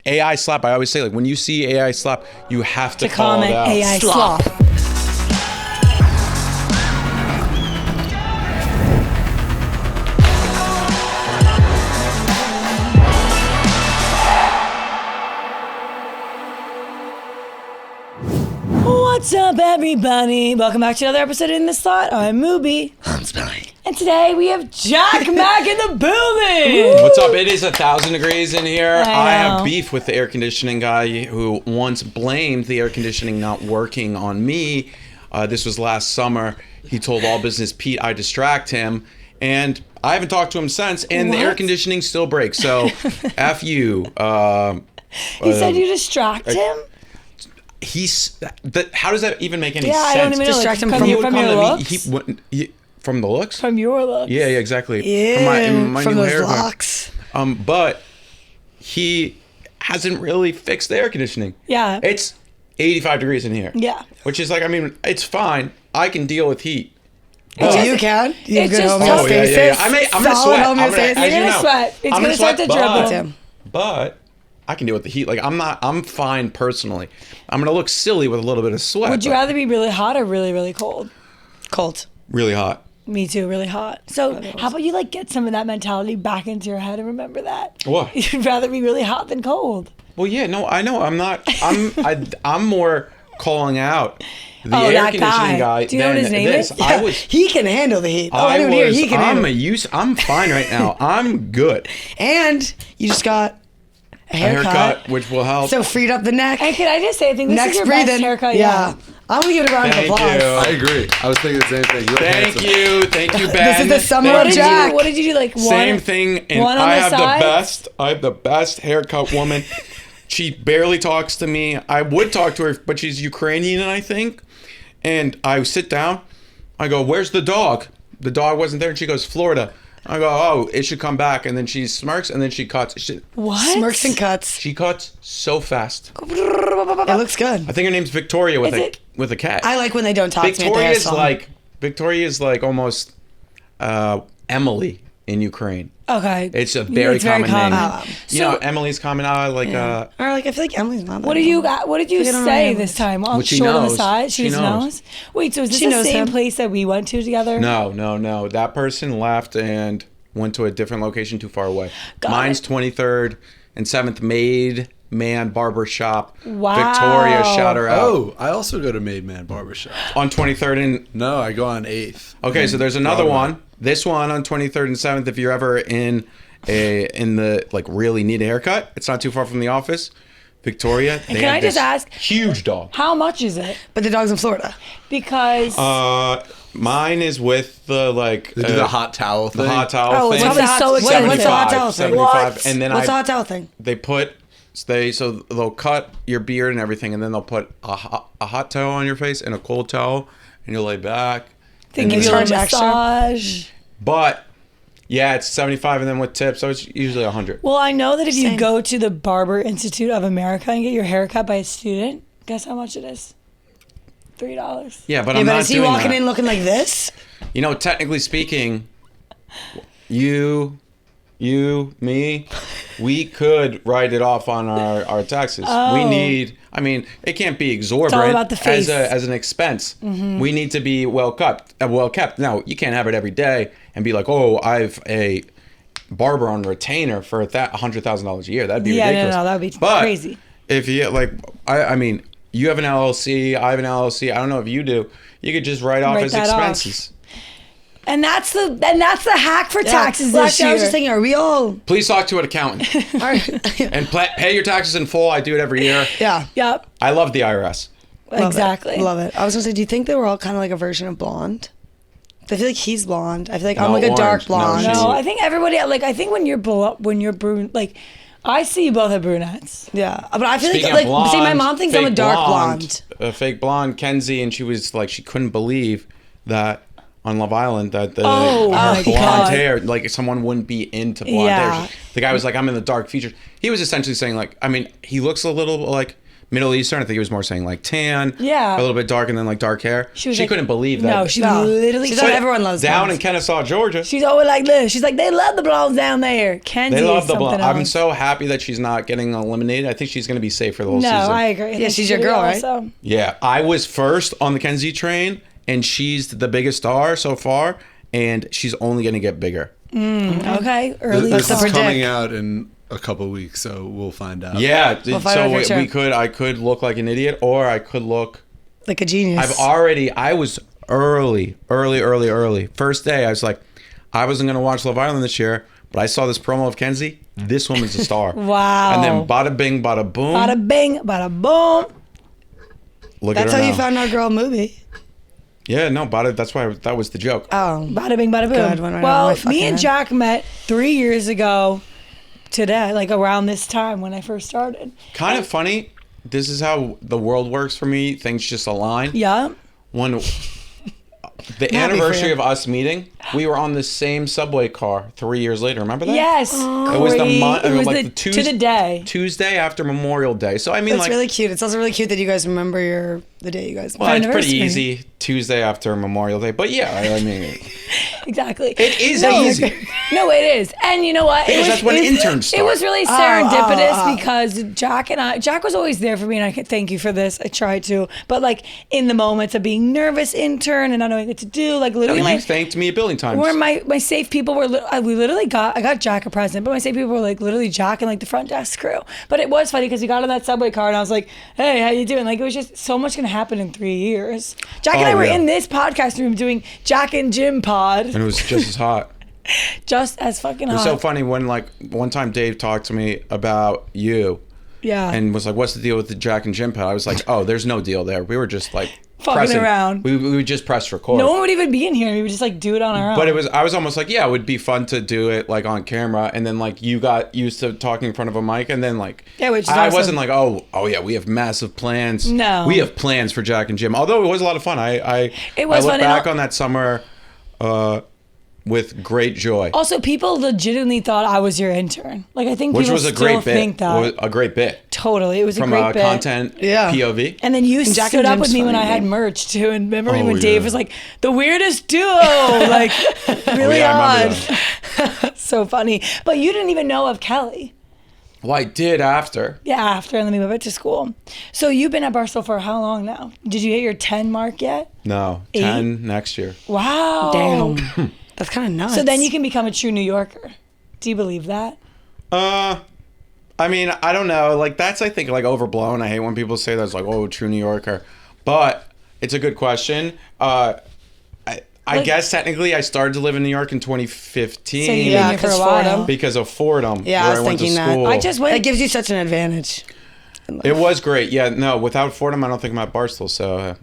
AI slop. I always say, like, when you see AI slop, you have to call comment it out. AI slop. What's up, everybody? Welcome back to another episode in the slot. I'm Moobie. I'm Smelly. And today we have Jack Mack in the building. What's up? It is 1,000 degrees in here. I know. have beef with the air conditioning guy who once blamed the air conditioning not working on me. This was last summer. He told All Business Pete I distract him. And I haven't talked to him since. And the air conditioning still breaks. So, F you. He said you distract him? How does that even make any sense? I don't even know. Distract him from from your looks. looks? From the looks? From your looks? Yeah, exactly. Yeah, From my from new those haircut. locks. But he hasn't really fixed the air conditioning. Yeah. It's 85 degrees in here. Yeah. Which is like, I mean, it's fine. I can deal with heat. Oh, you can? You have it's good just- homeostasis? Yeah. I'm gonna Solid sweat. homeostasis? As You're you gonna know, sweat. It's I'm gonna start to dribble. Tim. But I can deal with the heat. Like, I'm fine personally. I'm gonna look silly with a little bit of sweat. Would you but rather be really hot or really, really cold? Cold. really hot? Me too, really hot. So how about you like get some of that mentality back into your head and remember that? What? You'd rather be really hot than cold. Well, yeah, no, I know. I'm more calling out the air that conditioning guy. Do you know what than his name this. is? I was. He can handle the heat. Oh, anyone here, he can handle it. I'm fine right now. I'm good. And you just got a A haircut. haircut, which will help. So freed up the neck. And can I just say, I think this Next is your breathing. best haircut Yeah. yet. I'm going to give it a round of Thank applause. you. I agree. I was thinking the same thing. You look handsome. Thank you, Ben. This is the summer Thank of you. Jack. What did you do? Like one? Same thing, and one on I the have sides? I have the best haircut woman. She barely talks to me. I would talk to her, but she's Ukrainian, I think. And I sit down. I go, "Where's the dog?" The dog wasn't there, and she goes, "Florida." I go, "Oh, it should come back." And then she smirks, and then she cuts. What? Smirks and cuts. She cuts so fast. It looks good. I think her name's Victoria with Is a it? with a cat. I like when they don't talk to me at the hair salon. Victoria's like almost Emily in Ukraine. Okay. It's a very common name. You So- know, Emily's common. Or like, I feel like Emily's not that What did you common. What did you I don't know say her this name. time? On Well, she short on the knows. side? She She just knows. knows. Wait, so is this She the knows same him. place that we went to together? No. That person left and went to a different location too far away. Got Mine's it. 23rd and 7th Maid Man Barber Shop. Wow. Victoria, shout her out. Oh, I also go to Maid Man Barbershop. On 23rd and... No, I go on 8th. Okay, so there's another Broadway. one. This one on 23rd and 7th, if you're ever in the, like, really need a haircut, it's not too far from the office. Victoria, they can have I just this ask- huge dog. How much is it? But the dog's in Florida. Because Mine is with the, like... They do the hot towel thing. the hot towel Oh, it's thing. probably so expensive. What's the hot towel thing? 75, What? and then What's the hot towel thing? so they'll cut your beard and everything, and then they'll put a hot towel on your face and a cold towel, and you'll lay back. they and give you a then- charge extra? massage. But yeah, it's 75, and then with tips, so it's usually 100. Well, I know that if you Same. go to the Barber Institute of America and get your hair cut by a student, guess how much it is? $3. Yeah, but Yeah, I'm but not is he doing walking that. in looking like this? You know, technically speaking, me, we could write it off on our taxes. Oh. We need, I mean, it can't be exorbitant It's all about the face. as an expense. We need to be well kept. Now, you can't have it every day and be like, oh, I've a barber on retainer for $100,000 a year. That'd be ridiculous. No, that'd be But crazy. if you like, I mean, you have an LLC, I have an LLC. I don't know if you do. You could just write off Write as that off. expenses. And that's the hack for taxes Well, this actually, year. I was just thinking, are we all... Please talk to an accountant and pay your taxes in full. I do it every year. Yeah. Yep. I love the IRS. Love Exactly. it. Love it. I was going to say, do you think they were all kind of like a version of blonde? I feel like he's blonde. I feel like I'm No, like a dark orange. No, blonde. she's- No, I think everybody I think when you're brune, like I see you both as brunettes. Yeah. But I feel Speaking like, of blonde, see, my mom thinks I'm a fake dark blonde. A fake blonde, Kenzie, and she was like, she couldn't believe that on Love Island that the Oh, her my blonde God. hair, like someone wouldn't be into blonde Yeah. hair. The guy was like, I'm in the dark features. He was essentially saying like, I mean, he looks a little like Middle Eastern. I think he was more saying like tan. Yeah. A little bit dark and then like dark hair. She was She like- couldn't believe that. No, she No. literally. She's like, everyone loves down blondes. in Kennesaw, Georgia. She's always like this. She's like, they love the blondes down there. Kenzie They love is the something blonde. else. I'm so happy that she's not getting eliminated. I think she's going to be safe for the whole No, season. I agree. I think she's she your did girl, also. Yeah, I was first on the Kenzie train, and she's the biggest star so far, and she's only going to get bigger. Okay, early. This Let's is predict. coming out in a couple weeks, so we'll find out. Yeah, find out so for sure. I could look like an idiot, or I could look. Like a genius. I was early. First day, I was like, I wasn't going to watch Love Island this year, but I saw this promo of Kenzie. This woman's a star. Wow. And then bada bing, bada boom. Bada bing, bada boom. Look That's at her how you now. found our girl Moobie. Yeah, no, bada. That's why that was the joke. Oh. Bada bing, bada boom. Good one right on Well, my me fucking and head. Jack met 3 years ago today, like around this time when I first started. Kind of funny. This is how the world works for me. Things just align. Yeah. When the for anniversary you. of us meeting, we were on the same subway car 3 years later. Remember that? Yes. It was the month. It was like the, the to the day. Tuesday after Memorial Day. So I mean, That's like, really cute. It's also really cute that you guys remember the day you guys met. well, it's pretty anniversary. easy. Tuesday after Memorial Day. But yeah, I mean, Exactly. it is No, easy. No, it is. And you know what? Because that's when interns start. It was really serendipitous because Jack was always there for me, and I could thank you for this. I tried to. But like in the moments of being nervous intern and not knowing what to do, like No, literally you thanked me a billion times. where my safe people were, I got Jack a present, but my safe people were like literally Jack and like the front desk crew. But it was funny because we got on that subway car and I was like, hey, how you doing? Like it was just so much gonna happen in 3 years. Jack and Oh, I were yeah. in this podcast room doing Jack and Jim pod, And it was just as hot. just as fucking It was hot. so funny when like one time Dave talked to me about you Yeah. and was like, "What's the deal with the Jack and Jim pad?" I was like, "Oh, there's no deal there. We were just like Fucking pressing around. We would just press record." No one would even be in here. We would just like do it on our own. But I was almost like, yeah, it would be fun to do it like on camera, and then like you got used to talking in front of a mic, and then like Yeah, which is I awesome. wasn't like, oh yeah, we have massive plans. No. we have plans for Jack and Jim. Although it was a lot of fun. It was I look fun, and back al- on that summer with great joy, Also, people legitimately thought I was your intern. Like I think which people was a still great bit. think that. A great bit Totally, it was from a a great bit. content Yeah. POV. And then you Jack stood and up Jim's with me when I funny, had man. merch too. And remember Oh, when yeah. Dave was like, the weirdest duo, like really I odd. remember that. So funny. But you didn't even know of Kelly. Well, I did after. Yeah, after, and then we moved it to school. So you've been at Barstool for how long now? Did you hit your 10 mark yet? No, 10 next year. Wow. Damn. That's kind of nuts. So then you can become a true New Yorker. Do you believe that? I mean, I don't know. Like that's I think like overblown. I hate when people say that's like, oh, true New Yorker. But it's a good question. I Like- guess technically I started to live in New York in 2015 So you've been Yeah, here for a 'cause while. Fordham. because of Fordham. Yeah, where I was went to thinking that. school. I just went. That gives you such an advantage. It was great. Yeah, no, without Fordham, I don't think I'm at Barstool. So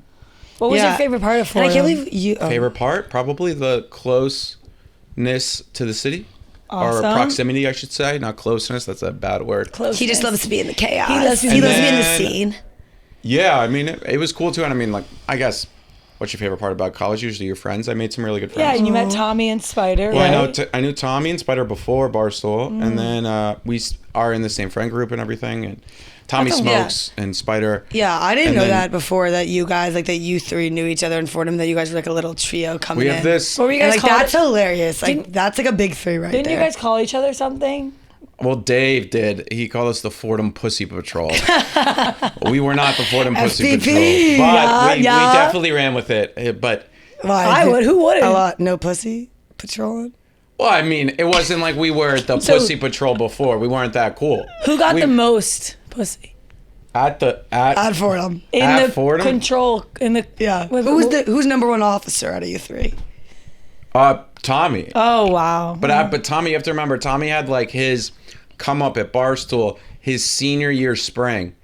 What was Yeah. your favorite part of And Fordham? I can't believe you. Oh. favorite part probably the closeness to the city. Awesome. Or proximity, I should say, not closeness. That's a bad word. Closeness. He just loves to be in the chaos. He loves to He be- loves to be in the And then- scene. Yeah, I mean, it was cool too. And I mean, like, I guess, what's your favorite part about college? Usually your friends. I made some really good Yeah, friends. and you met Tommy and Spider. Well, right? I knew Tommy and Spider before Barstool, and then we are in the same friend group and everything. And Tommy That's- smokes, and Spider. Yeah, I didn't And know then- that before, that you guys, like, that you three knew each other in Fordham, that you guys were like a little trio coming We in. have this. What were you And guys like, called? that's hilarious. Like, Didn't- that's like a big three right Didn't there. you guys call each other something? Well, Dave did. He called us the Fordham Pussy Patrol. We were not the Fordham Pussy FPP, Patrol, but we yeah. definitely ran with it. But Why? I would. Who wouldn't? A lot. No pussy patrolling. well, I mean, it wasn't like we were the So- Pussy Patrol before. We weren't that cool. Who got We- the most pussy at At Fordham. in At the Fordham? control? In the Yeah. Wait, Who's number one officer out of you three? Tommy? Oh wow! But Tommy, you have to remember, Tommy had like his come up at Barstool his senior year spring.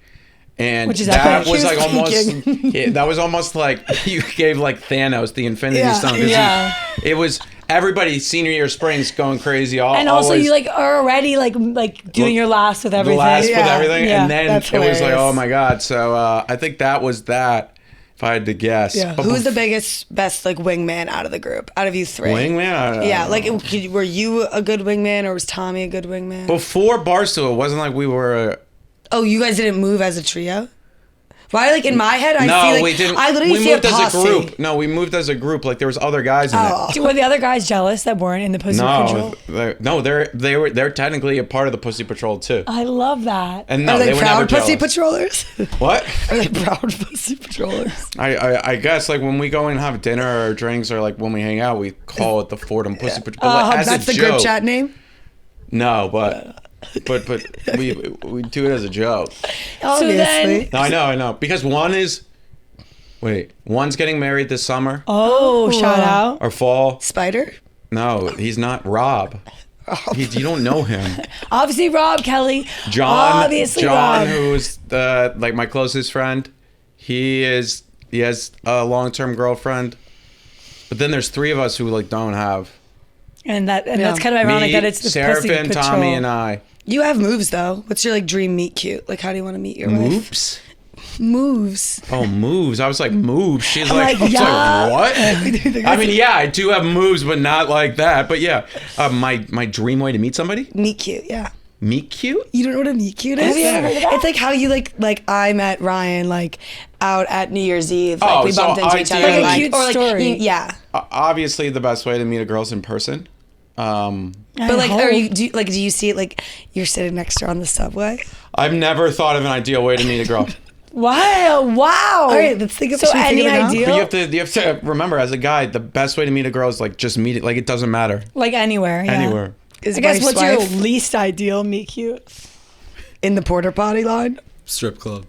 And Which is that epic. was He like was almost thinking. yeah, that was almost like you gave like Thanos the Infinity Yeah. Stone. 'Cause Yeah. it was everybody senior year spring's going crazy. And also, always you like are already like doing your last with the everything. last with Yeah. everything. Yeah, And then it that's was like, hilarious. oh my God. So I think that was that, if I had to guess. Yeah. But Who's the biggest, best like wingman out of the group? Out of you three? wingman? I don't Yeah. know. Like, were you a good wingman, or was Tommy a good wingman? Before Barstool, it wasn't like we were Oh, you guys didn't move as a trio? Why? Like in my head, I No, see like we didn't. I literally We see moved a as posse. a group. No, we moved as a group. Like there was other guys in it. Were the other guys jealous that weren't in the Pussy Patrol? They're technically a part of the Pussy Patrol too. I love that. And no, Are they were never proud pussy jealous. patrollers? What? Are they proud pussy patrollers? I guess like when we go and have dinner or drinks or like when we hang out, we call it the Fordham Pussy Patrol. But, like, as That's a the joke, group chat name. No, but we do it as a joke. Obviously. No, I know. Because one's getting married this summer Oh, shout out. or fall. Spider. No, he's not Rob. You don't know him. Obviously, Rob Kelly. John, Obviously, John, Rob. who's like my closest friend. He has a long-term girlfriend. But then there's three of us who like don't have. And that's kind of ironic Me, that it's the Pussy Seraphin, Patrol. Tommy, and I. You have moves though. What's your like dream meet cute? Like how do you want to meet your wife? Moops? Moves. Oh, moves. I was like, moves. She's I'm like, like, yeah. what? I mean, yeah, I do have moves, but not like that. But yeah, my dream way to meet somebody? Meet cute, yeah. Meet cute? You don't know what a meet cute is? Have you ever heard of that? It's like how you like I met Ryan like out at New Year's Eve. Like Oh, we so bumped into I each do, other. Like a cute story. Yeah. Obviously, the best way to meet a girl is in person. But like, do you see it like you're sitting next to her on the subway? I've never thought of an ideal way to meet a girl. Wow. All right, let's think of So should we any figure it out? idea? But you have to remember, as a guy, the best way to meet a girl is like just meet it. Like it doesn't matter. Like anywhere. Yeah. Anywhere. Is I guess wife's what's your wife least ideal meet cute? in the porter potty line? Strip club.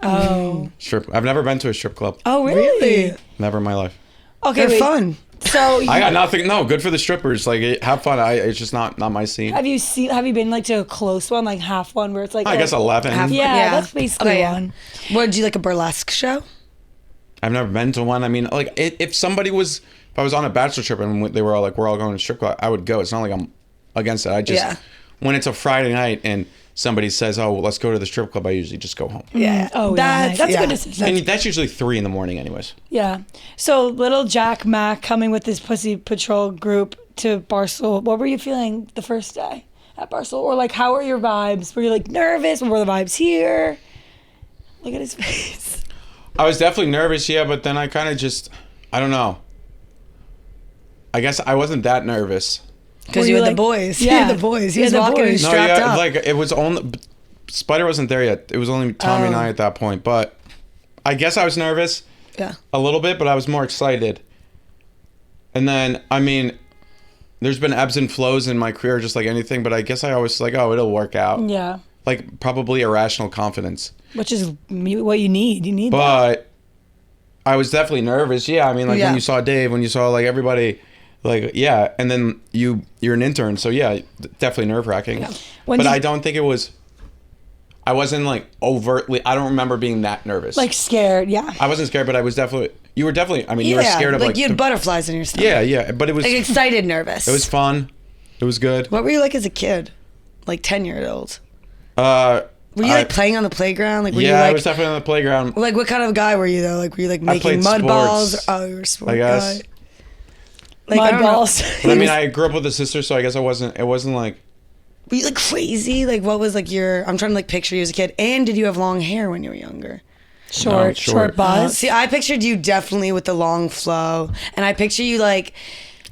Oh. Strip. I've never been to a strip club. Oh, really? Never in my life. Okay, They're wait. fun. So I got nothing. No, good for the strippers. Like, have fun. It's just not my scene. have you been like to a close one, like half one, where it's like I guess 11. Yeah, that's basically one. What, did you like a burlesque show? I've never been to one. I mean, like, if I was on a bachelor trip and they were all like, we're all going to strip club, I would go. It's not like I'm against it. I just, when it's a Friday night and somebody says, oh, well, let's go to the strip club, I usually just go home. Yeah. Oh, yeah. That's a good decision. And that's usually 3 a.m. anyways. Yeah. So little Jack Mack coming with this Pussy Patrol group to Barstool. What were you feeling the first day at Barstool? Or like, how were your vibes? Were you like nervous? What were the vibes here? Look at his face. I was definitely nervous, yeah, but then I kind of just, I don't know. I guess I wasn't that nervous. Because you had the boys. Yeah. You had the boys. He was the walking and boys. strapped up. Like it was only Spider wasn't there yet. It was only Tommy and I at that point. But I guess I was nervous. Yeah. A little bit, but I was more excited. And then, I mean, there's been ebbs and flows in my career, just like anything. But I guess I always like, oh, it'll work out. Yeah. Like probably irrational confidence. Which is what you need. You need that. But I was definitely nervous. Yeah, I mean, like Yeah. when you saw Dave, when you saw like everybody. Like, yeah, and then you're an intern, so yeah, definitely nerve-wracking. Yeah. But I don't think I wasn't like overtly, I don't remember being that nervous. Like scared, yeah. I wasn't scared, but you were definitely, I mean, you were scared of like you had butterflies in your stomach. Yeah, but it was, Like excited, nervous. it was fun. It was good. What were you like as a kid? Like 10-year-old? Were Were you like playing on the playground? Like were you Yeah, like, I was definitely on the playground. like what kind of guy were you though? Like were you like making played mud sports, balls? Oh, you were a sport I guess. guy. Like I Mud don't know. balls. But I mean, I grew up with a sister, so I guess it wasn't like, Were you like crazy? Like what was like I'm trying to like picture you as a kid. And did you have long hair when you were younger? Short short. buzz. See, I pictured you definitely with the long flow, and I picture you like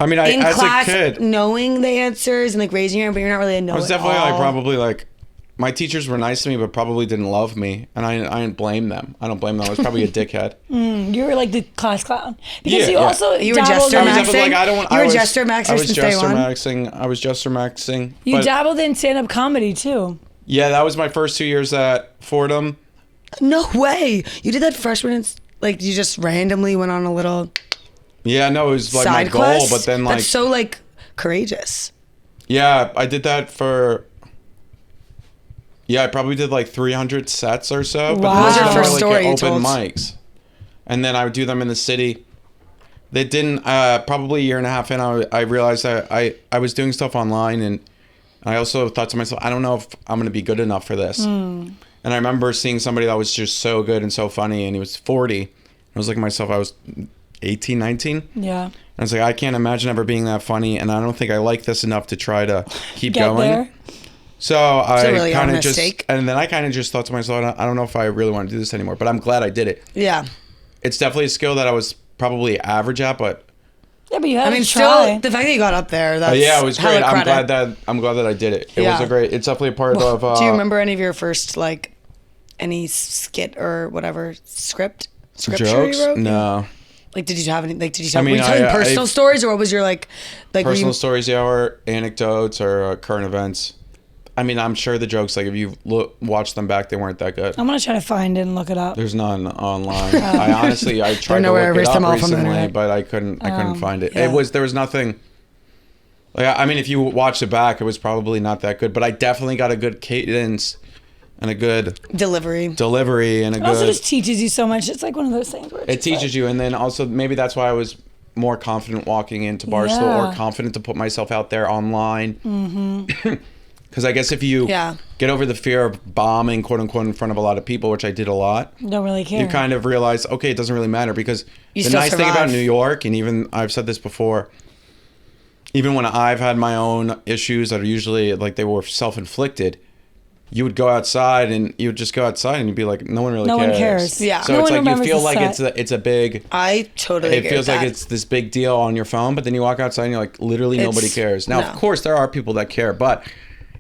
I mean, in as class a kid, knowing the answers and like raising your hand, but you're not really a know. I was definitely like probably like, my teachers were nice to me, but probably didn't love me, and I didn't blame them. I don't blame them. I was probably a dickhead. You were like the class clown. Because Yeah, you yeah. also You were dabbled Jester I was Maxing? definitely like, I don't. You I were was, Jester Maxer I was since day Jester one? Maxing. I was Jester Maxing. You but dabbled in stand-up comedy too. yeah, that was my first 2 years at Fordham. No way. You did that freshman. Like you just randomly went on a little Yeah, no, it was like side my goal, quest. but then like, That's so like courageous. yeah, I did that for. Yeah, I probably did like 300 sets or so. But Wow. most What was your of them first were, story you like open told? mics, and then I would do them in the city. They didn't. Probably a year and a half in, I realized that I was doing stuff online, and I also thought to myself, I don't know if I'm going to be good enough for this. And I remember seeing somebody that was just so good and so funny, and he was 40. I was looking at myself, I was 18, 19. Yeah. And I was like, I can't imagine ever being that funny, and I don't think I like this enough to try to keep Get going. there. So I really kind our of just, mistake. and then I kind of just thought to myself, I don't know if I really want to do this anymore, but I'm glad I did it. Yeah. It's definitely a skill that I was probably average at, but Yeah, but you had I mean, to still, try. the fact that you got up there, that's yeah, it was great. hella credit. I'm glad that I did it. It Yeah. was it's definitely a part of. Do you remember any of your first, like, any skit or whatever scripture jokes? you wrote? No. Like, did you have any? Like, did you tell? I mean, were you telling I- personal stories, or what was your like were Personal you, stories, yeah, or anecdotes or current events. I mean, I'm sure the jokes, like if you watch them back, they weren't that good. I'm gonna try to find it and look it up. There's none online. I honestly, I tried to nowhere, look it erased them up all from the recently, internet. but I couldn't find it. yeah. There was nothing. Like, I mean, if you watch it back, it was probably not that good, but I definitely got a good cadence and a good delivery? delivery and a It also good. just teaches you so much. It's like one of those things where it's It just teaches like, you, and then also maybe that's why I was more confident walking into Barstool Yeah. or confident to put myself out there online. Mm-hmm. Because I guess if you Yeah. get over the fear of bombing, quote unquote, in front of a lot of people, which I did a lot, don't really care. you kind of realize, okay, it doesn't really matter. Because You the still nice thing about survive. New York, and even I've said this before, even when I've had my own issues that are usually like they were self-inflicted, you would go outside and you would just go outside and you'd be like, no one really No cares. one cares. Yeah. So No it's one like you remembers feel the like set. it's a big. I totally. It agree feels with like that. it's this big deal on your phone, but then you walk outside and you're like, literally nobody It's- cares. Now, no. of course, there are people that care, but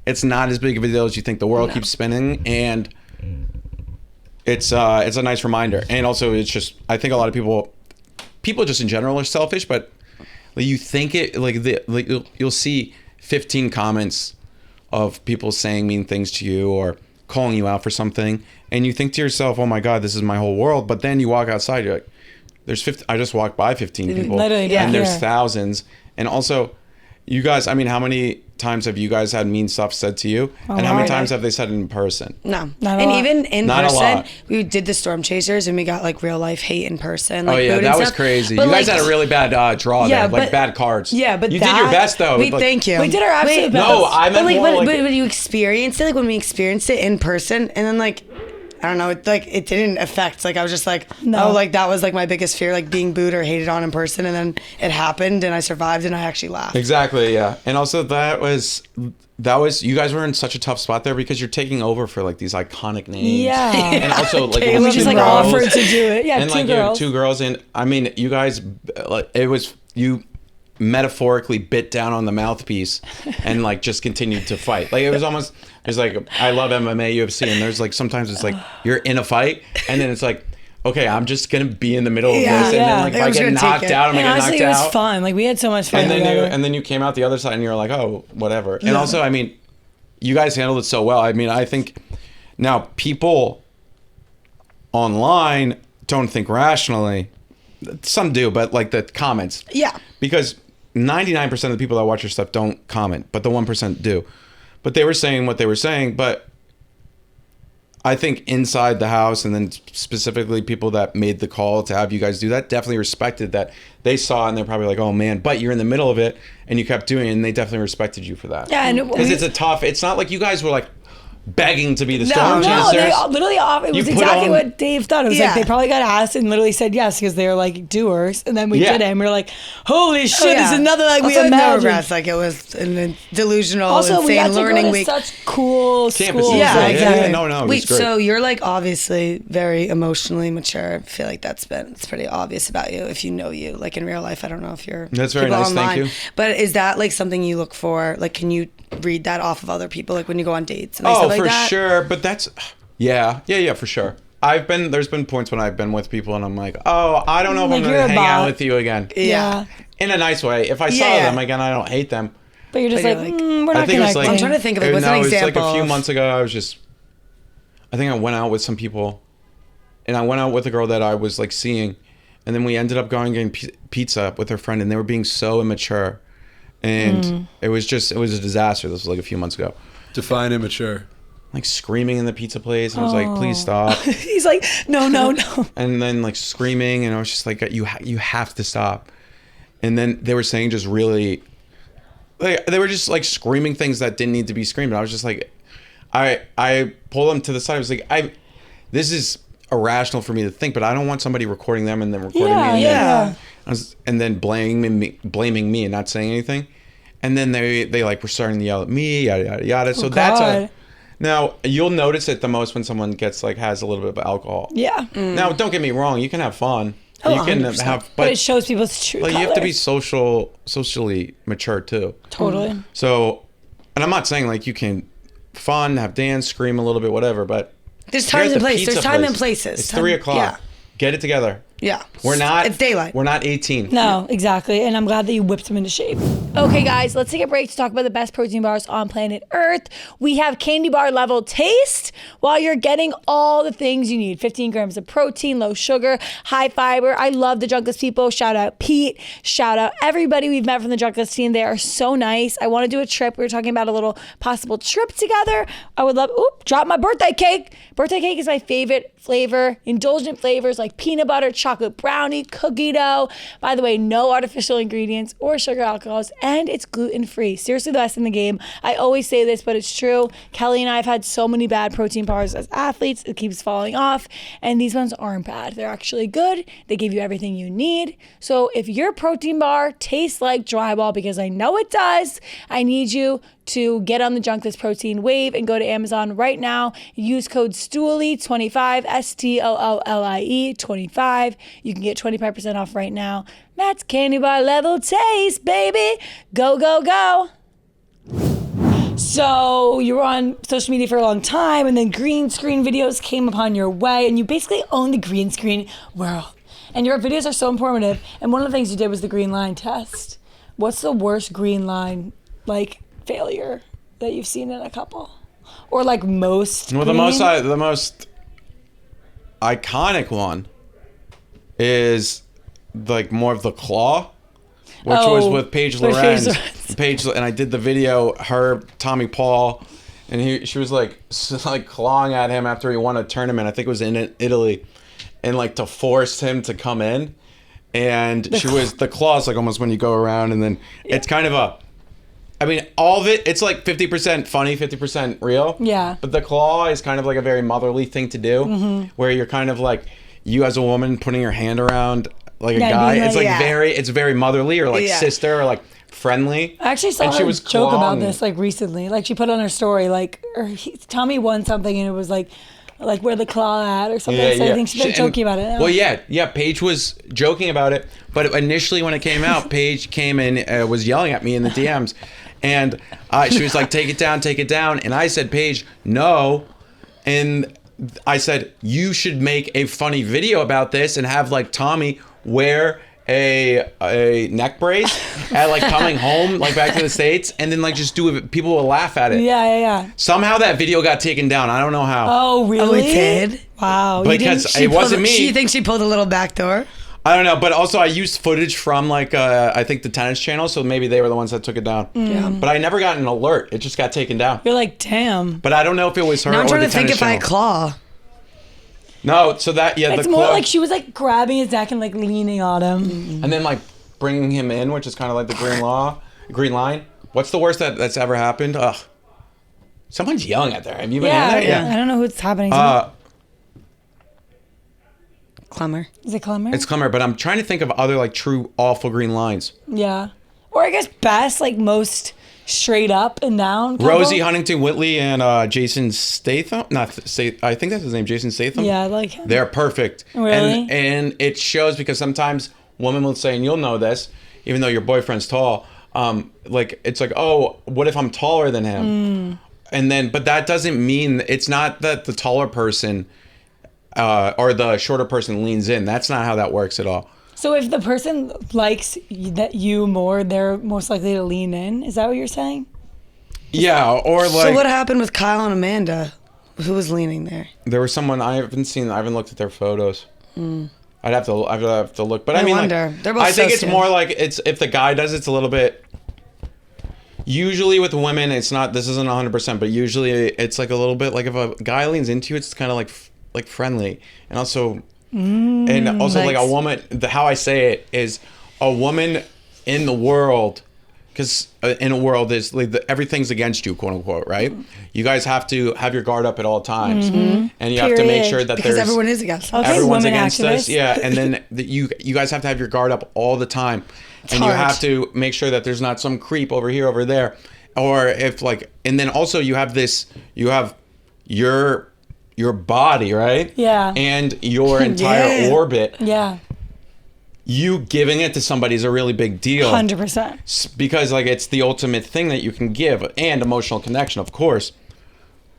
it's not as big of a deal as you think. The world keeps spinning, and it's a nice reminder. And also, it's just, I think a lot of people just in general are selfish, but you think it like you'll see 15 comments of people saying mean things to you or calling you out for something, and you think to yourself, oh my god, this is my whole world. But then you walk outside, you're like, there's 50, I just walked by 15 people, literally don't and there's care. thousands. And also, you guys, I mean, how many times have you guys had mean stuff said to you, and how many lot. times have they said it in person? No. Not a And lot. even in Not a person, lot. we did the Storm Chasers and we got like real life hate in person. Like, Oh yeah, food and that was stuff. crazy. But, You guys like, had a really bad draw Yeah, there, like but- bad cards. Yeah, but you did your best though. Wait, Like, thank you. We did our absolute best. No, I meant but like, more but, like. but when you experienced it, like when we experienced it in person, and then like, I don't know, it didn't affect. Like I was just like, No. oh, like that was like my biggest fear, like being booed or hated on in person, and then it happened, and I survived, and I actually laughed. Exactly, yeah. And also that was you guys were in such a tough spot there because you're taking over for like these iconic names. Yeah. And also like it We was just two like girls, offered to do it. Yeah, and two like you have girls. two girls, and I mean you guys like it was you metaphorically bit down on the mouthpiece and like just continued to fight. Like it was almost there's like I love MMA, UFC, and there's like sometimes it's like you're in a fight and then it's like, okay, I'm just gonna be in the middle of Yeah, this, and yeah. then like if I I was get gonna take knocked it. out, I'm And gonna get honestly, knocked it was out. fun. Like we had so much fun And then together. you came out the other side and you're like, oh, whatever. And also, I mean, you guys handled it so well. I mean, I think now people online don't think rationally. Some do, but like the comments. Yeah. Because 99% of the people that watch your stuff don't comment, but the 1% do. But they were saying what they were saying, but I think inside the house, and then specifically people that made the call to have you guys do that, definitely respected that. They saw and they're probably like, oh man, but you're in the middle of it and you kept doing it, and they definitely respected you for that. Yeah, and Because it's not like you guys were like begging to be the storm No, chasers. they literally it You was put exactly on- what Dave thought. It was Yeah. like they probably got asked and literally said yes because they were like doers, and then we Yeah. did it, and we were like, "Holy shit!" Oh, yeah. It's another like we Also, no imagined. regrets. Like it was an delusional, Also, we got insane to go learning to week. such cool Campuses, schools. Yeah, yeah, exactly. no, it was Wait, great. so you're like obviously very emotionally mature. I feel like it's pretty obvious about you if you know you. Like in real life, I don't know if you're. That's very people nice, thank online. you. But is that like something you look for? Like, can you read that off of other people? Like when you go on dates and like, Oh, stuff like for that? sure. But that's, yeah, for sure. There's been points when I've been with people and I'm like, oh, I don't know if Like, I'm going you're to a hang out bot. with you again. Yeah. In a nice way. If I saw Yeah. them again, I don't hate them. But you're just But like, you're like- we're not I think it was connecting. like, I'm trying to think of it. What's an it was like example a few of- months ago, I think I went out with some people and I went out with a girl that I was like seeing, and then we ended up going and getting pizza with her friend, and they were being so immature. And it was a disaster. This was like a few months ago. Define immature. Like screaming in the pizza place, and I was like, please stop. He's like, no. And then like screaming, and I was just like, you have to stop. And then they were saying just really, like they were just like screaming things that didn't need to be screamed. And I was just like, I pulled them to the side. I was like, this is irrational for me to think, but I don't want somebody recording them and then recording me, and then blaming me and not saying anything. and then they like were starting to yell at me, yada yada yada. So God. Now you'll notice it the most when someone has a little bit of alcohol. Yeah. Now don't get me wrong, you can have fun. Oh, You can 100%. have, But it shows people's true like you have to be colors. socially mature too. Totally. So, and I'm not saying like you can fun, have dance, scream a little bit, whatever, but There's you're times at and the place. pizza There's time place. and places. It's 3 o'clock. Yeah. Get it together. Yeah. We're not. It's daylight. We're not 18. No, exactly. And I'm glad that you whipped him into shape. Okay, guys, let's take a break to talk about the best protein bars on planet Earth. We have candy bar level taste while you're getting all the things you need. 15 grams of protein, low sugar, high fiber. I love the Junkless people. Shout out Pete. Shout out everybody we've met from the Junkless team. They are so nice. I want to do a trip. We were talking about a little possible trip together. I would love, drop my birthday cake. Birthday cake is my favorite flavor. Indulgent flavors like peanut butter, chocolate brownie, cookie dough. By the way, no artificial ingredients or sugar alcohols, and it's gluten-free. Seriously, the best in the game. I always say this, but it's true. Kelly and I have had so many bad protein bars as athletes. It keeps falling off, and these ones aren't bad. They're actually good. They give you everything you need. So if your protein bar tastes like Dryball, because I know it does, I need you to get on the Junkless protein wave and go to Amazon right now. Use code STOOLIE25, STOOLIE 25. You can get 25% off right now. That's candy bar level taste, baby. Go, go, go. So you were on social media for a long time, and then green screen videos came upon your way, and you basically own the green screen world. And your videos are so informative. And one of the things you did was the green line test. What's the worst green line, failure that you've seen in a couple, or most? Well, the most iconic one is more of the claw, which was with Paige Lorenz. Paige, and I did the video. Her, Tommy Paul, and she was clawing at him after he won a tournament. I think it was in Italy, and to force him to come in. And the claw's almost when you go around, and then it's kind of all of it, it's 50% funny, 50% real. Yeah. But the claw is kind of a very motherly thing to do, where you're kind of you as a woman putting your hand around a guy. It's it's very motherly or sister or friendly. I actually saw her joke about this recently. She put on her story Tommy won something, and it was where the claw at or something. I think she's been joking about it now. Well, yeah, Paige was joking about it, but initially when it came out, Paige came in, was yelling at me in the DMs, and she was like, take it down, and I said, Paige, no, and I said, you should make a funny video about this and have Tommy wear a neck brace at coming home back to the States, and then just do it. People will laugh at it. Yeah. Somehow that video got taken down. I don't know how. Oh, really? Oh, it did? Wow. Because it wasn't me. She thinks she pulled a little back door? I don't know, but also I used footage from I think the tennis channel, so maybe they were the ones that took it down. Yeah. But I never got an alert. It just got taken down. You're damn. But I don't know if it was her or the tennis channel. Now I'm trying to think if I claw. No, so that, it's the more claw, she was grabbing his neck and leaning on him. and then bringing him in, which is kind of the green line. What's the worst that's ever happened? Ugh. Someone's yelling at there. Have you been in there? Yeah. I don't know who's happening. Clemmer. Is it Clemmer? It's Clemmer, but I'm trying to think of other true awful green lines. Yeah. Or I guess best, most straight up and down couple. Rosie Huntington Whitley and Jason Statham. I think that's his name, Jason Statham. Yeah, I like him. They're perfect. Really? And it shows because sometimes women will say, and you'll know this, even though your boyfriend's tall, it's oh, what if I'm taller than him? And then, but that doesn't mean, it's not that the taller person or the shorter person leans in. That's not how that works at all. So if the person likes you more, they're most likely to lean in. Is that what you're saying? Yeah, or So what happened with Kyle and Amanda? Who was leaning there? There was someone I haven't looked at their photos. I'd have to look, but I mean, wonder. They're both I think so it's soon. more it's if the guy does it's a little bit. Usually with women, it's not. This isn't 100%, but usually it's a little bit if a guy leans into you, it's kind of like friendly, and also nice. a woman. How I say it is, a woman in the world because in a world is like everything's against you, quote unquote, right? You guys have to have your guard up at all times, and you have to make Period. sure that Because there's everyone is against us. Okay, everyone's women against us, activists. yeah. And then you guys have to have your guard up all the time, and you hard. have to make sure that there's not some creep over here, over there, or if like, and then also you have your body, right? Yeah. And your entire Yeah. orbit. Yeah. You giving it to somebody is a really big deal. 100%. Because like it's the ultimate thing that you can give, and emotional connection, of course.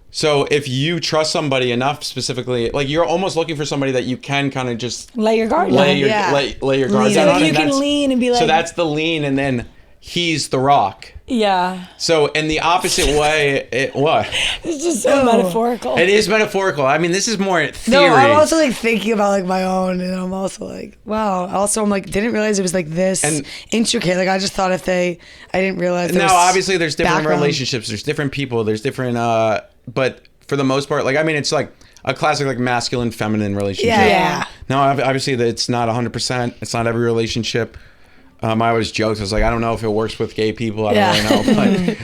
So if you trust somebody enough, specifically, like you're almost looking for somebody that you can kind of just Let your guard lay down. your Yeah. lay your guard Lean. down So on, you and can that's- lean and be like, so that's the lean, and then he's the rock. yeah. So in the opposite way, what? It's just so metaphorical. It is metaphorical. I mean, this is more No, theory. I'm also like thinking about like my own, and I'm also like, wow. Also, I'm like, didn't realize it was like this And- intricate. Like I just thought I didn't realize. there No, was obviously there's different background. relationships. There's different people. There's different. But for the most part, like I mean, it's like a classic like masculine feminine relationship. Yeah. Now, obviously, that it's not 100%. It's not every relationship. I always joked. I was like, I don't know if it works with gay people. I don't really know.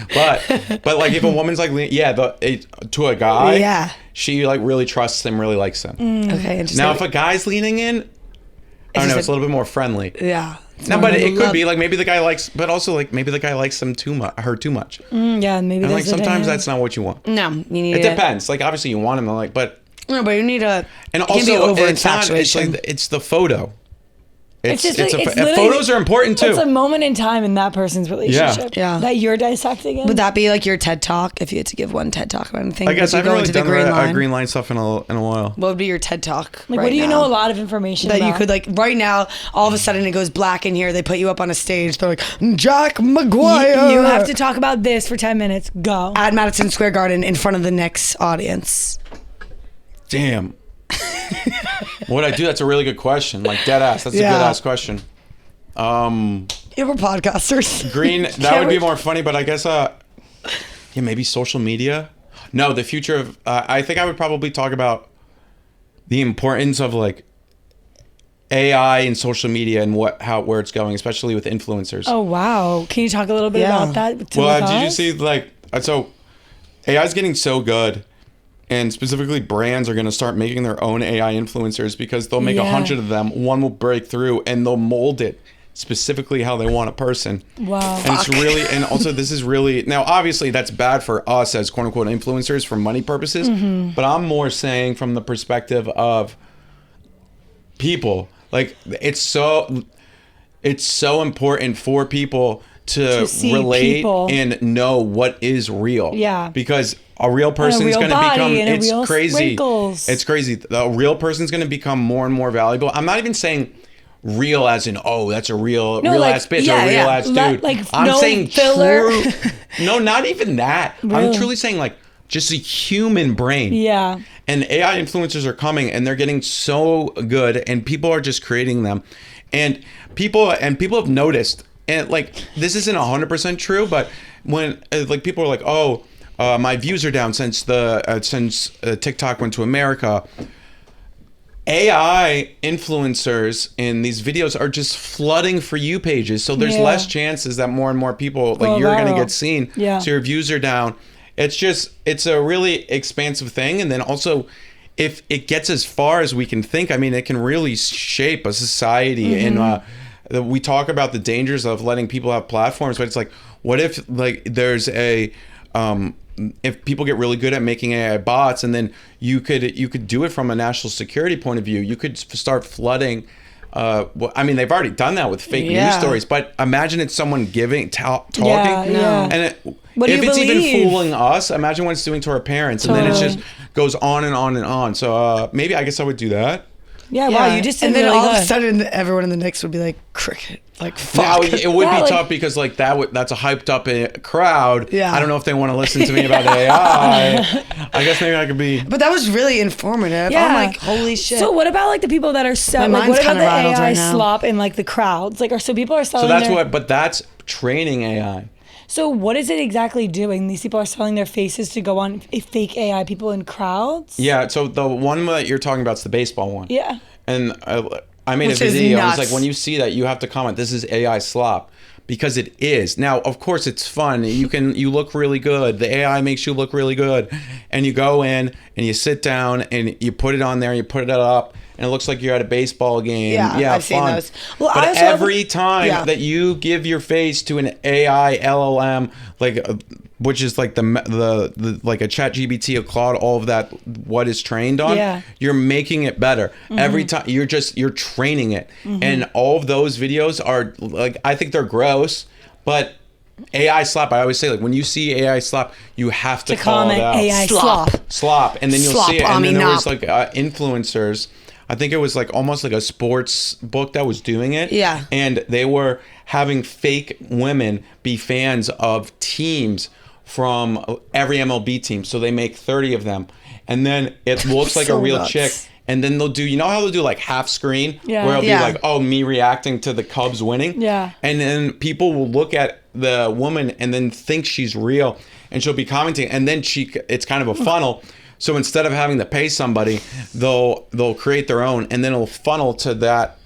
But like, if a woman's like, to a guy, Yeah. she like really trusts him, really likes him. Okay, interesting. Now, if a guy's leaning in, I don't just know. like- It's a little bit more friendly. yeah. It's No, more but like it could love. be like maybe the guy likes, but also like maybe the guy likes him her too much. Yeah, maybe And that's like the sometimes dynamic. that's not what you want. No, you need It depends. Like obviously you want him to like, but No, but you need a. and it can't be also over it's not. It's infatuation. like it's the photo. It's just like- it's and literally- photos are important too. It's a moment in time in that person's relationship Yeah. that you're dissecting in. Would that be like your TED talk if you had to give one TED talk about anything? I guess I Would you haven't go really into the done green line? green line stuff in a while. What would be your TED talk? like, right what do you now? know a lot of information That about? you could like right now, all of a sudden it goes black in here. They put you up on a stage. They're like Jack McGuire. You have to talk about this for 10 minutes. Go. at Madison Square Garden in front of the Knicks audience. Damn. What I do? That's a really good question. Like dead ass. That's a Yeah. good ass question. You were podcasters. Green. That would be more funny, but I guess maybe social media. No, the future of. I think I would probably talk about the importance of like AI and social media and where it's going, especially with influencers. Oh, wow. Can you talk a little bit Yeah. about that? Well, did you see like so AI is getting so good, and specifically brands are going to start making their own AI influencers because they'll make 100 of them. One will break through, and they'll mold it specifically how they want a person. Wow. And it's really, and also this is really, now obviously that's bad for us as quote unquote influencers for money purposes, but I'm more saying from the perspective of people. Like it's so important for people to see relate people. and know what is real. Yeah. Because a real person's real going to body become, and a it's real crazy. wrinkles. It's crazy. A real person's going to become more and more valuable. I'm not even saying real as in, oh, that's a real like, ass bitch yeah, or real yeah. ass Let- dude. like, I'm no saying filler. true. No, not even that. I'm Really? truly saying like just a human brain. Yeah. And AI influencers are coming and they're getting so good and people are just creating them. And people have noticed, and like this isn't 100% true, but when like people are like, oh, my views are down since TikTok went to America. AI influencers in these videos are just flooding For You pages, so there's Yeah. less chances that more and more people Go like you're gonna viral. get seen. Yeah. So your views are down. It's a really expansive thing, and then also if it gets as far as we can think, I mean, it can really shape a society. And we talk about the dangers of letting people have platforms, but it's like, what if like there's a if people get really good at making AI bots, and then you could do it from a national security point of view, you could start flooding. Well, I mean, they've already done that with fake news Yeah. stories, but imagine it's someone talking, yeah. and What do if you it's even believe? fooling us, imagine what it's doing to our parents, and then it Totally. just goes on and on and on. So maybe I guess I would do that. Yeah, wow, you just did and then really all of a good. sudden everyone in the Knicks would be like cricket, like Now fuck. it would Yeah, be like- tough because like that's a hyped up crowd. Yeah. I don't know if they want to listen to me about AI. I guess maybe I could be. But that was really informative. Yeah. I'm like, holy shit. So what about like the people that are My like, mind's what about kinda the rattled AI right now. slop in like the crowds? Like, so people are selling So that's their, but that's training AI. So what is it exactly doing? These people are selling their faces to go on fake AI people in crowds? Yeah. So the one that you're talking about is the baseball one. Yeah. And I made Which a is video. I was nuts. like, when you see that, you have to comment, this is AI slop. because it is. Now, of course, it's fun. You look really good. The AI makes you look really good. And you go in and you sit down and you put it on there, you put it up, and it looks like you're at a baseball game. Yeah, I've seen those. Well, but I also every time that you give your face to an AI LLM, like which is like the like a ChatGPT, a Claude, all of that, what is trained on, you're making it better. Every time you're training it. And all of those videos are like, I think they're gross, but AI slop, I always say, like, when you see AI slop, you have to call it out. AI Slop. And then you'll Slop, see it. And then there was not. like influencers. I think it was like almost like a sports book that was doing it. Yeah. And they were having fake women be fans of teams from every MLB team. So they make 30 of them. And then it looks like So a real nuts. chick. And then they'll do, you know how they'll do like half screen? Yeah. Where it'll Yeah. be like, oh, me reacting to the Cubs winning. Yeah. And then people will look at the woman and then think she's real. And she'll be commenting. And then it's kind of a funnel. So instead of having to pay somebody, they'll create their own, and then it'll funnel to that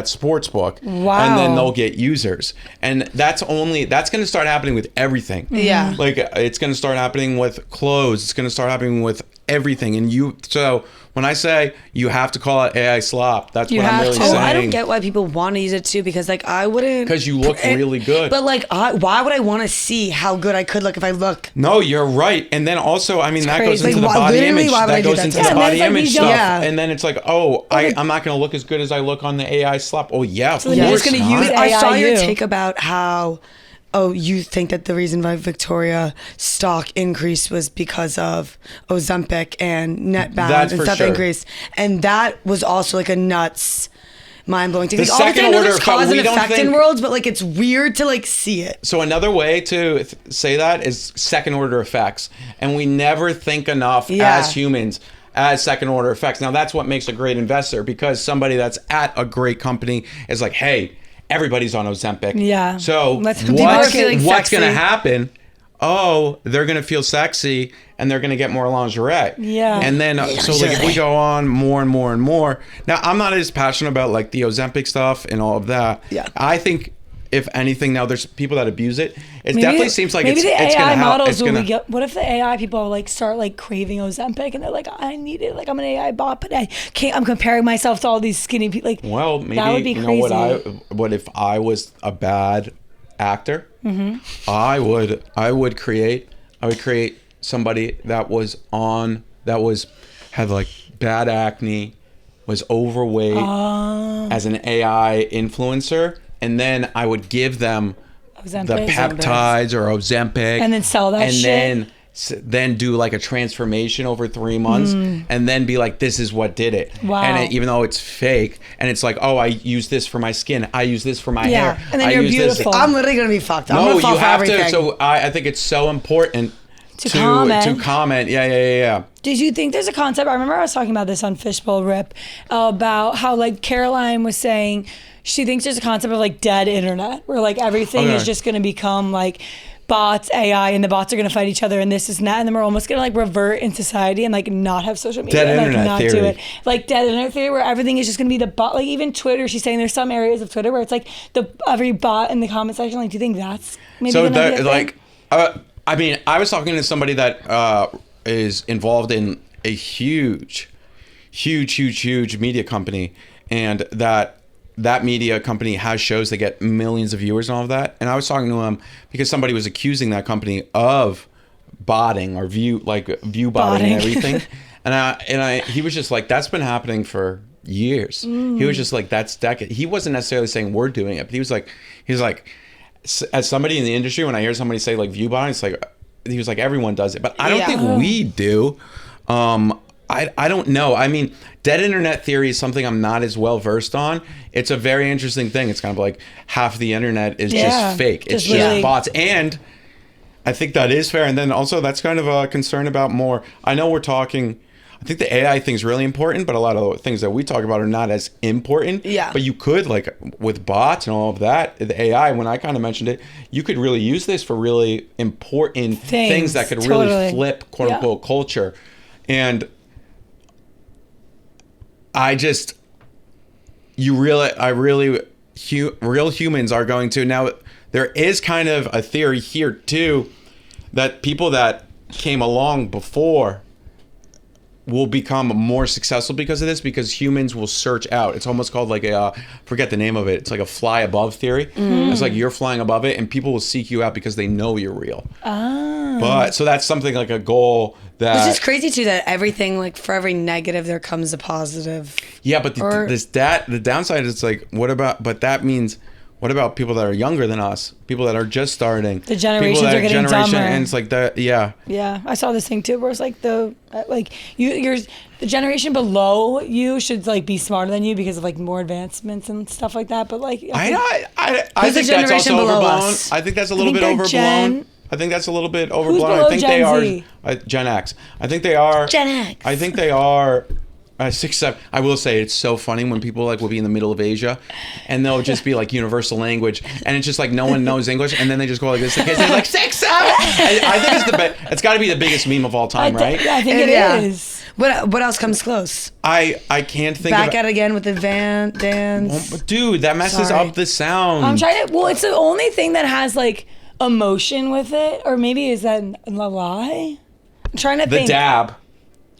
sports book. Wow. And then they'll get users. And that's going to start happening with everything. Yeah. Like, it's going to start happening with clothes. It's going to start happening with everything. And so when I say you have to call it AI slop, that's what I'm really saying. I don't get why people want to use it too, because like I wouldn't. Because you look really good. But like, why would I want to see how good I could look if I look? No, you're right. And then also, I mean, that goes crazy. into Like, the body literally, image. why would I That do goes that into to the myself? body Yeah, and then image it's stuff. like, yeah. And then it's like, oh, I'm not going to look as good as I look on the AI slop. Oh, yeah, of then you're course just gonna not. use I saw your AIU. take about how, you think that the reason why Victoria stock increased was because of Ozempic and NetBound That's and for stuff sure. increased, and that was also like a nuts, mind-blowing thing. The Like, obviously, second I know order there's effect, cause we and don't effect in think- worlds, but like it's weird to like see it. So another way to say that is second order effects. And we never think enough as humans as second order effects. Now that's what makes a great investor, because somebody that's at a great company is like, hey, everybody's on Ozempic. Yeah. So Let's- people are feeling what's going to sexy. happen? Oh, they're going to feel sexy and they're going to get more lingerie. Yeah. And then, so like if we go on more and more and more. Now, I'm not as passionate about like the Ozempic stuff and all of that. Yeah. I think if anything, now there's people that abuse it. It definitely seems like maybe it's the gonna AI help. models It's will gonna, get. What if the AI people like start like craving Ozempic and they're like, I need it. Like I'm an AI bot, but I can't. I'm comparing myself to all these skinny people. Like, well, maybe that would be you crazy. know what if I was a bad actor? Mm-hmm. I would create somebody that had like bad acne, was overweight as an AI influencer, and then I would give them the Ozempic. peptides or Ozempic, And then sell that and shit. then do like a transformation over 3 months, and then be like, this is what did it. Wow. And even though it's fake, and it's like, oh, I use this for my skin, I use this for my Yeah. hair, And then I you're use this- beautiful. I'm literally gonna be fucked. I'm No, gonna fall you for have everything. to. So I think it's so important To comment. To comment. Yeah. Did you think there's a concept? I remember I was talking about this on Fishbowl Rip about how like Caroline was saying she thinks there's a concept of like dead internet where like everything Okay. is just going to become like bots, AI, and the bots are going to fight each other and this and that, and then we're almost going to like revert in society and like not have social media, Dead like internet not do theory. it, like dead internet theory where everything is just going to be the bot. Like even Twitter, she's saying there's some areas of Twitter where it's like every bot in the comment section. Like, do you think that's maybe So gonna be a that thing? like, I mean, I was talking to somebody that is involved in a huge media company, and that media company has shows that get millions of viewers and all of that. And I was talking to him because somebody was accusing that company of botting or view botting and everything. and he was just like, that's been happening for years. He was just like, that's decade. He wasn't necessarily saying we're doing it, but he was like, as somebody in the industry, when I hear somebody say like view botting, it's like, he was like, everyone does it, but I don't think we do. I don't know. I mean, dead internet theory is something I'm not as well versed on. It's a very interesting thing. It's kind of like half the internet is just fake. It's just really- just bots. And I think that is fair. And then also that's kind of a concern about more. I know we're talking, I think the AI thing is really important, but a lot of the things that we talk about are not as important. Yeah. But you could, like with bots and all of that, the AI, when I kind of mentioned it, you could really use this for really important things that could really totally. flip, quote unquote, culture. And real humans are going to, now there is kind of a theory here too that people that came along before will become more successful because of this, because humans will search out. It's almost called like a, forget the name of it. It's like a fly above theory. It's like you're flying above it and people will seek you out because they know you're real. But so that's something like a goal that... It's just crazy too that everything, like for every negative, there comes a positive. Yeah, but the downside is like, but that means... What about people that are younger than us? People that are just starting. The generations are getting dumber. And it's like that, yeah. Yeah, I saw this thing too, where it's like the generation below you should like be smarter than you because of like more advancements and stuff like that. But like, I think that's also overblown. I think that's a little bit overblown. I think that's a little bit overblown. I think Gen they are Z? Gen X. I think they are Gen X. I think they are 6, 7. I will say it's so funny when people like will be in the middle of Asia, and they'll just be like universal language, and it's just like no one knows English, and then they just go like this. The kids are like 6, 7. I think it's it's got to be the biggest meme of all time, right? I think it is. What else comes close? I can't think. Back at it again with the dance. Dude, that messes up the sound. I'm trying to. Well, it's the only thing that has like emotion with it, or maybe is that a lie? I'm trying to think. The dab.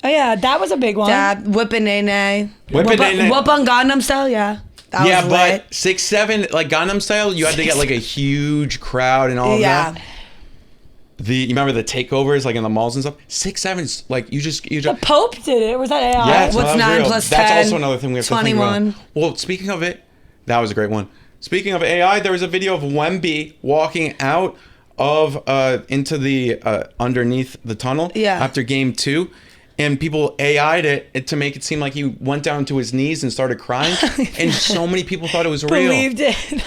Oh yeah, that was a big one. Dab, whippin' nay nay. Whippin' nay nay. Whoop on Gangnam Style, yeah. That was lit. But 6, 7, like Gangnam Style, you had to get like a huge crowd and all of that. You remember the takeovers like in the malls and stuff? 6, 7's like you just The Pope did it. Was that AI? Yeah, What's 9 plus 10? That's also another thing we have 21. to think about. Well, speaking of it, that was a great one. Speaking of AI, there was a video of Wemby walking out of into the underneath the tunnel after game 2. And people AI'd it to make it seem like he went down to his knees and started crying. And so many people thought it was real. Believed it.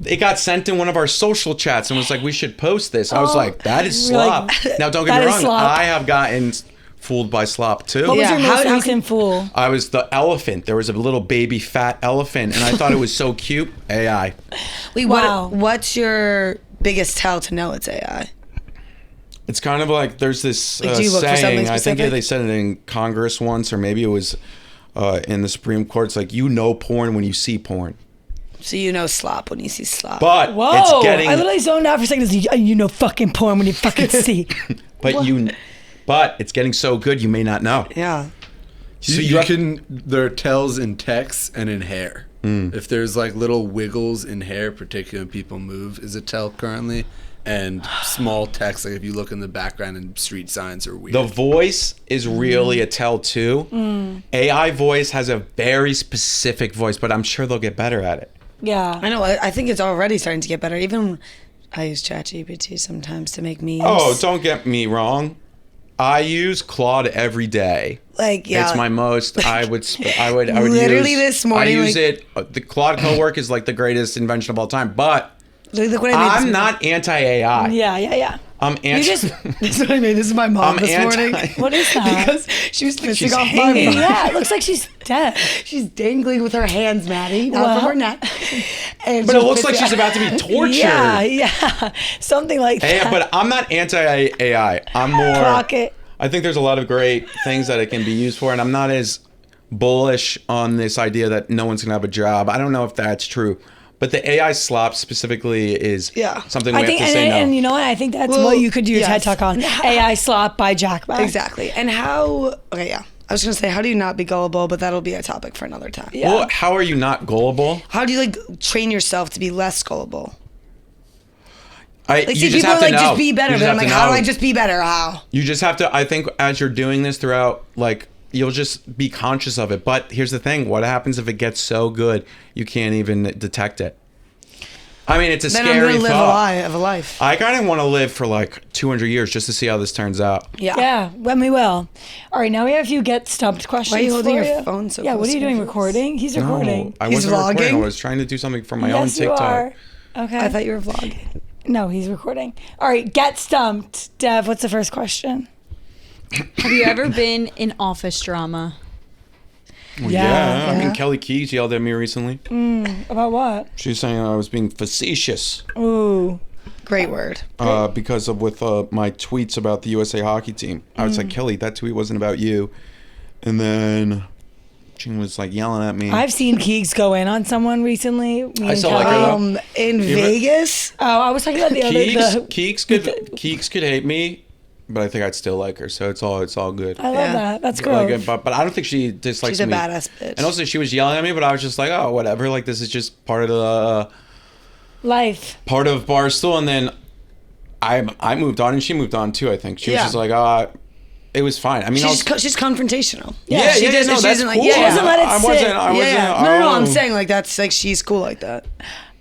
It got sent in one of our social chats and was like, we should post this. I was like, that is slop. Now, don't get me wrong. I have gotten fooled by slop too. What was your most recent fool? I was the elephant. There was a little baby fat elephant. And I thought it was so cute. AI. Wait, what's your biggest tell to know it's AI? It's kind of like there's this saying, I think they said it in Congress once, or maybe it was in the Supreme Court. It's like, you know porn when you see porn. So you know slop when you see slop. But it's getting... I literally zoned out for a second. You know fucking porn when you fucking see. But it's getting so good you may not know. Yeah. So there are tells in text and in hair. If there's like little wiggles in hair, particularly when people move, is a tell currently. And small text, like if you look in the background and street signs are weird. The voice is really a tell too. AI voice has a very specific voice, but I'm sure they'll get better at it. Yeah. I know. I think it's already starting to get better. Even I use ChatGPT sometimes to make memes. Oh, don't get me wrong. I use Claude every day. Like, yeah. It's my most, I would literally use, this morning. I use it. The Claude coworker is like the greatest invention of all time, but look what I made. I'm not anti-AI. Yeah. I'm anti. This is what I made. This is my mom this morning. What is that? Because she was pissing off hanging. my mom. Yeah, it looks like she's dead. She's dangling with her hands, Maddie, not from her neck. But it looks like she's about to be tortured. Yeah. Something like that. But I'm not anti-AI. I'm more... Rocket. I think there's a lot of great things that it can be used for, and I'm not as bullish on this idea that no one's going to have a job. I don't know if that's true. But the AI slop specifically is something we have to say no. And you know what? I think that's what you could do your TED Talk on. AI slop by Jack Ma. Exactly. And how... Okay, yeah. I was going to say, how do you not be gullible? But that'll be a topic for another time. Yeah. Well, how are you not gullible? How do you, like, train yourself to be less gullible? Like, see, people are like, just be better. But I'm like, how do I just be better? How? You just have to... I think as you're doing this throughout, like... You'll just be conscious of it. But here's the thing. What happens if it gets so good you can't even detect it? I mean, it's a scary thought. Then I'm going to live a life. I kind of want to live for like 200 years just to see how this turns out. Yeah, when we will. All right, now we have a few Get Stumped questions. Why are you holding for your phone so close? Yeah, what are you doing? Recording? He's recording. No, I He's wasn't vlogging? recording. I was trying to do something for my own TikTok. You are. Okay. I thought you were vlogging. No, he's recording. All right, Get Stumped. Dev, what's the first question? Have you ever been in office drama? Well, yeah. I mean, Kelly Keys yelled at me recently. About what? She was saying I was being facetious. Ooh. Great word. Because of my tweets about the USA hockey team. I was like, Kelly, that tweet wasn't about you. And then She was like yelling at me. I've seen Keegs go in on someone recently. Me I and still like her, Kelly. though. In You ever- Vegas. Oh, I was talking about the other. Keeks could hate me, but I think I'd still like her. So it's all good. I love Yeah. that. That's Like, gross. but I don't think she dislikes She's a me. badass bitch. And also, she was yelling at me, but I was just like, oh, whatever. Like, this is just part of the Life. part of Barstool. And then I moved on, and she moved on too. I think she was Yeah. just like, it was fine. I mean, She's confrontational. yeah, she doesn't. no, she that's doesn't cool. like. Yeah, She doesn't let it I sit. wasn't. No, I'm saying like that's like she's cool like that.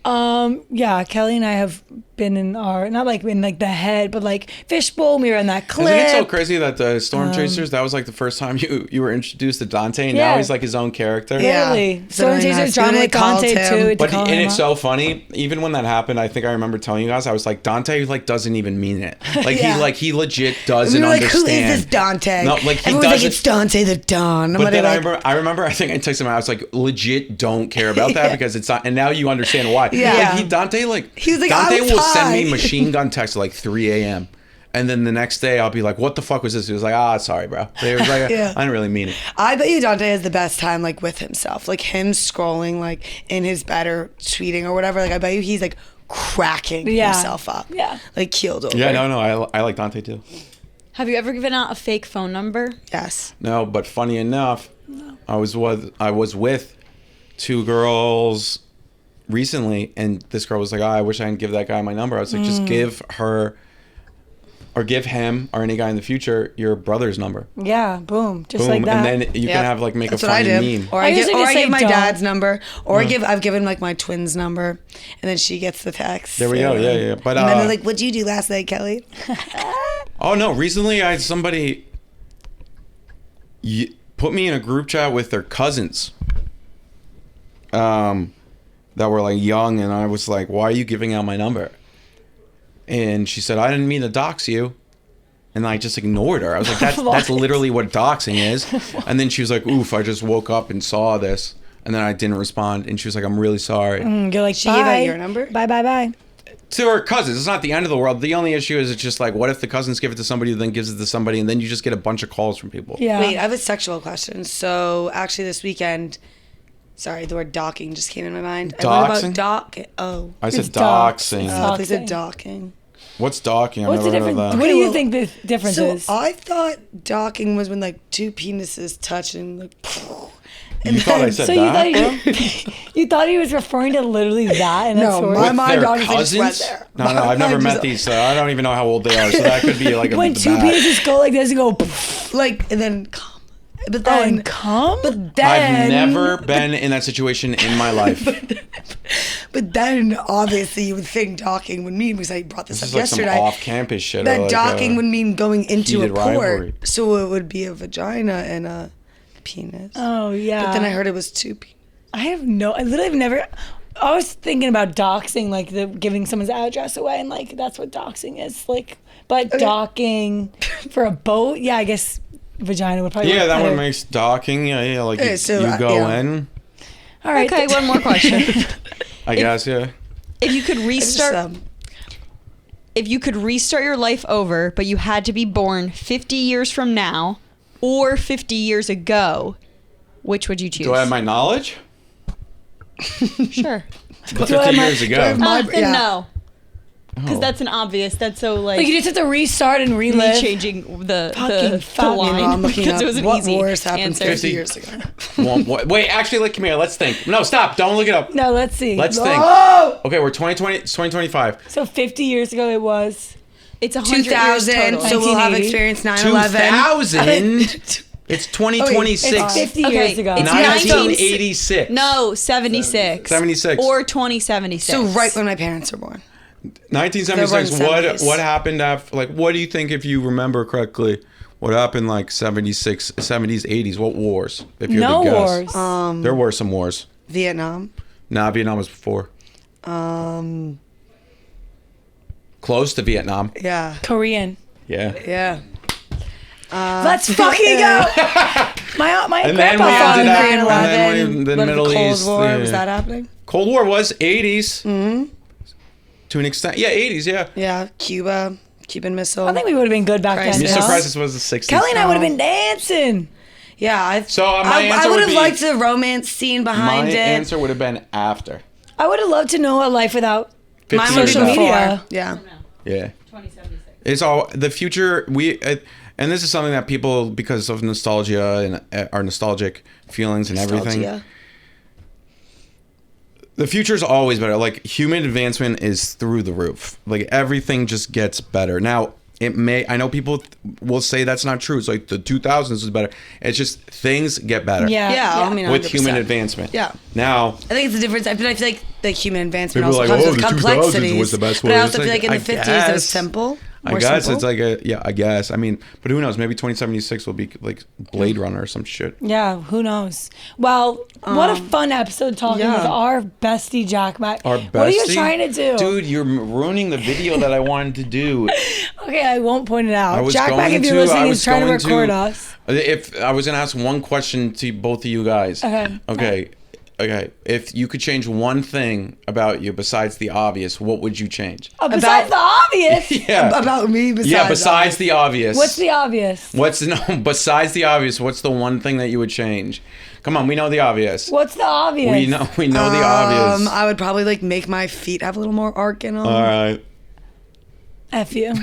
Yeah, Kelly and I have been in our, not like in like the head, but like fishbowl. We were in that clip. Isn't it so crazy that the Storm Chasers, that was like the first time you were introduced to Dante, and Yeah. now he's like his own character. Yeah. Really. It's Storm really Chasers nice. drama We with called Dante him. too. But and it's so funny. Even when that happened, I think I remember telling you guys, I was like, Dante like doesn't even mean it. Like Yeah. he legit We doesn't were like, understand. who is this Dante? No, like he Everyone's like, doesn't. it's Dante the Don. But then like, I remember I think I texted him. I was like, legit don't care about that because it's not. And now you understand why. Yeah. Like Dante He was like, Dante I was will send me high. machine gun texts at like 3 a.m. And then the next day I'll be like, what the fuck was this? He was like, sorry, bro. He was like, Yeah. I didn't really mean it. I bet you Dante has the best time like with himself, like him scrolling like in his bed or tweeting or whatever. Like I bet you he's like cracking Yeah. himself up. Yeah. Like keeled over. Yeah, no, I like Dante too. Have you ever given out a fake phone number? Yes. No, but funny enough, I was with two girls recently, and this girl was like, I wish I didn't give that guy my number. I was like, just give her or give him or any guy in the future your brother's number. Yeah, boom. Just Boom. like that. And then you Yep. can have like make That's a what I funny do. meme. Or I I give, usually or just I say give my don't. dad's number, or I've given like my twins number, and then she gets the text. There we go. Yeah. But And then they're like, "What'd you do last night, Kelly?" oh no, recently I had somebody put me in a group chat with their cousins. That were like young, and I was like, why are you giving out my number? And she said, I didn't mean to dox you. And I just ignored her. I was like, that's literally what doxing is. And then she was like, oof, I just woke up and saw this. And then I didn't respond. And she was like, I'm really sorry. You're like, She gave out bye. your number? Bye. To her cousins, it's not the end of the world. The only issue is it's just like, what if the cousins give it to somebody who then gives it to somebody, and then you just get a bunch of calls from people? Yeah. Wait, I have a sexual question. So actually, this weekend, sorry, the word docking just came in my mind. I learned Doxing? about dock. Oh, I said It's dox. doxing. Dox. they said docking. What's docking? I've What's the never heard difference? of What that. do you well, think the difference So is? I thought docking was when like two penises touch and like. You thought I said So you that? thought you thought he was referring to literally that in that No, story? my With mind their honestly just went cousins? there. No, My I've never mind met just- these, so I don't even know how old they are. So that could be like when two penises go like this and go, Like and then come, but oh, then and come? But then I've never been in that situation in my life. But then obviously you would think docking would mean, because I brought this, This is up like some yesterday. off-campus shit. or That like docking would mean going into a heated port, rivalry. so it would be a vagina and a penis. Oh, yeah. But then I heard it was two penises. I literally have never. I was thinking about doxing, like giving someone's address away, and like that's what doxing is. Like, but docking for a boat, yeah, I guess vagina would probably. Yeah, work that better. one makes docking. Yeah, like Okay, you, so, you go yeah. in. All right. Okay, one more question. I guess, yeah. If you could It's restart, just, if you could restart your life over, but you had to be born 50 years from now or 50 years ago, which would you choose? Do I have my knowledge? Sure. But Do I 50 have my- years do I ago. have my- Then yeah. no, because Oh. that's an obvious. That's so like Like you just have to restart and me relive. changing the Fucking fuck. you know, line I'm looking because up it was an what easy wars happened answer. 50 years ago. Wait, actually, like, come here. Let's think. No, stop. Don't look it up. No, let's see. Let's think. Oh! Okay, we're 2020. It's 2025. So 50 years ago it was. It's 100 years 2000, total. so we'll have 1980. experienced 9/11. 2000. It's 2026. It's 50 Okay, years ago. it's 1986. No, 76. 76. Or 2076. So right when my parents were born. 1976. They were in 70s. What happened after? Like, what do you think, if you remember correctly? What happened like 76, 70s, 80s? What wars? If you No had to guess. wars. There were some wars. Vietnam. Nah, Vietnam was before. Close to Vietnam. Yeah. Korean. Yeah. Yeah. Let's fucking go. My And then grandpa we fought in ended up- 9/11. and then the What, Middle Cold East, War, yeah. was that happening? Cold War was 80s. Mm-hmm. To an extent. Yeah, 80s, yeah. Yeah. Cuba. Cuban Missile. I think we would have been good back then. Crisis. Mr. no? Crisis was the 60s. Kelly and I would have been dancing. Yeah. So, my I answer would would have be- liked the romance scene behind My it. answer would have been after. I would have loved to know a life without 15 Mine years would social be after. media. Yeah. Yeah. 2076. It's all the future. And this is something that people, because of nostalgia and our nostalgic feelings and everything, Nostalgia. the future is always better. Like, human advancement is through the roof. Like, everything just gets better. Now, I know people will say that's not true. It's like the 2000s was better. It's just things get better. Yeah, I mean, With 100%. human advancement. Yeah. Now, I think it's a difference. I feel like the human advancement People are also like, comes "Oh, with the 2000s complexities. was the best But I way." also It's feel like, like in the I 50s it was guess. simple. I more guess simple. it's like I guess. I mean, but who knows? Maybe 2076 will be like Blade Runner or some shit. Yeah, who knows? Well, what a fun episode talking yeah. with our bestie Jack Mac. Our bestie? What are you trying to do? Dude, you're ruining the video that I wanted to do. Okay, I won't point it I out. was Jack Mac, going if you're to- I listening, was he's trying to going record to- us. If I was gonna ask one question to both of you guys. Okay. Okay. If you could change one thing about you besides the obvious, what would you change? Besides the obvious. Yeah. About me besides Besides the obvious. What's the obvious? Besides the obvious, what's the one thing that you would change? Come on, we know the obvious. What's the obvious? We know the obvious. I would probably like make my feet have a little more arc in them. All right. F you.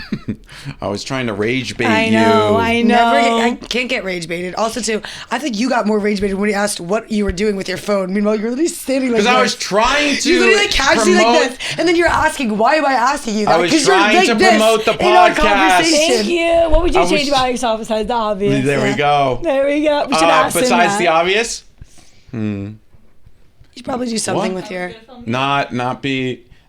I was trying to rage bait I you. know. I can't get rage baited. Also, too, I think you got more rage baited when he asked what you were doing with your phone. Meanwhile, you're literally standing like Because this. I was trying to You literally like casually like promote- this, and then you're asking, "Why am I asking you that?" I was 'Cause you're trying like to this promote the in our podcast. conversation. Thank you. What would you I was- change about yourself besides the obvious? There we go. There we go. We should ask him Besides that. the obvious, You should probably do something What? with your.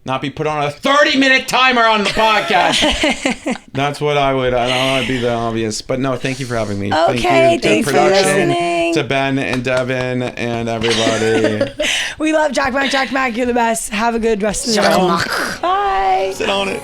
not be put on a 30-minute timer on the podcast. That's what I would. I don't want to be the obvious, but no. Thank you for having me. Okay, thank you thanks to for production, listening. to Ben and Devin and everybody. We love Jack Mac. Jack Mac, you're the best. Have a good rest of the Jack day. Mac. Bye. Sit on it.